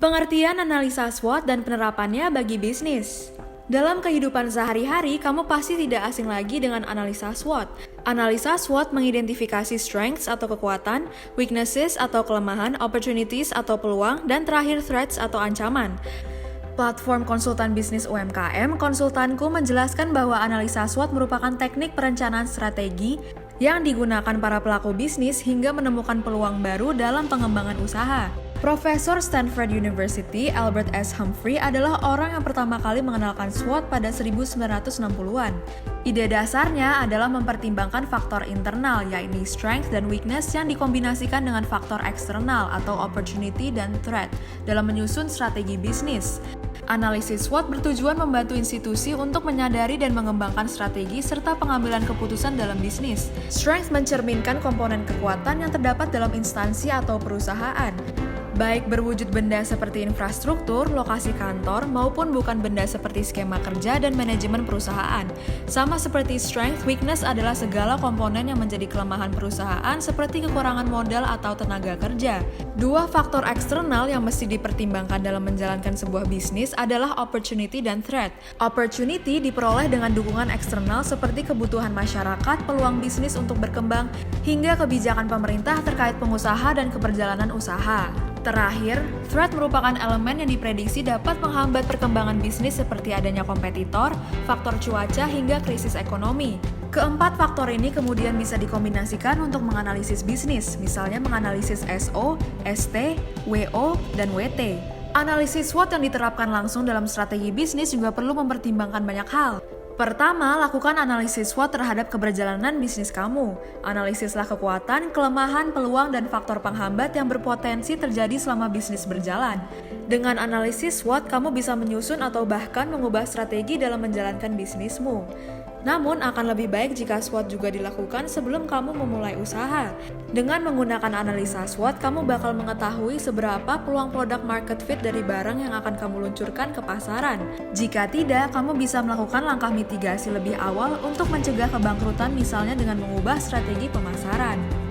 Pengertian analisa SWOT dan penerapannya bagi bisnis. Dalam kehidupan sehari-hari, kamu pasti tidak asing lagi dengan analisa SWOT. Analisa SWOT mengidentifikasi strengths atau kekuatan, weaknesses atau kelemahan, opportunities atau peluang, dan terakhir threats atau ancaman. Platform konsultan bisnis UMKM, konsultanku menjelaskan bahwa analisa SWOT merupakan teknik perencanaan strategi yang digunakan para pelaku bisnis hingga menemukan peluang baru dalam pengembangan usaha. Profesor Stanford University, Albert S. Humphrey adalah orang yang pertama kali mengenalkan SWOT pada 1960-an. Ide dasarnya adalah mempertimbangkan faktor internal, yaitu strength dan weakness yang dikombinasikan dengan faktor eksternal atau opportunity dan threat dalam menyusun strategi bisnis. Analisis SWOT bertujuan membantu institusi untuk menyadari dan mengembangkan strategi serta pengambilan keputusan dalam bisnis. Strength mencerminkan komponen kekuatan yang terdapat dalam instansi atau perusahaan, baik berwujud benda seperti infrastruktur, lokasi kantor, maupun bukan benda seperti skema kerja dan manajemen perusahaan. Sama seperti strength, weakness adalah segala komponen yang menjadi kelemahan perusahaan seperti kekurangan modal atau tenaga kerja. Dua faktor eksternal yang mesti dipertimbangkan dalam menjalankan sebuah bisnis adalah opportunity dan threat. Opportunity diperoleh dengan dukungan eksternal seperti kebutuhan masyarakat, peluang bisnis untuk berkembang, hingga kebijakan pemerintah terkait pengusaha dan keberjalanan usaha. Terakhir, threat merupakan elemen yang diprediksi dapat menghambat perkembangan bisnis seperti adanya kompetitor, faktor cuaca, hingga krisis ekonomi. Keempat faktor ini kemudian bisa dikombinasikan untuk menganalisis bisnis, misalnya menganalisis SO, ST, WO, dan WT. Analisis SWOT yang diterapkan langsung dalam strategi bisnis juga perlu mempertimbangkan banyak hal. Pertama, lakukan analisis SWOT terhadap keberjalanan bisnis kamu. Analisislah kekuatan, kelemahan, peluang, dan faktor penghambat yang berpotensi terjadi selama bisnis berjalan. Dengan analisis SWOT, kamu bisa menyusun atau bahkan mengubah strategi dalam menjalankan bisnismu. Namun, akan lebih baik jika SWOT juga dilakukan sebelum kamu memulai usaha. Dengan menggunakan analisa SWOT, kamu bakal mengetahui seberapa peluang produk market fit dari barang yang akan kamu luncurkan ke pasaran. Jika tidak, kamu bisa melakukan langkah mitigasi lebih awal untuk mencegah kebangkrutan, misalnya dengan mengubah strategi pemasaran.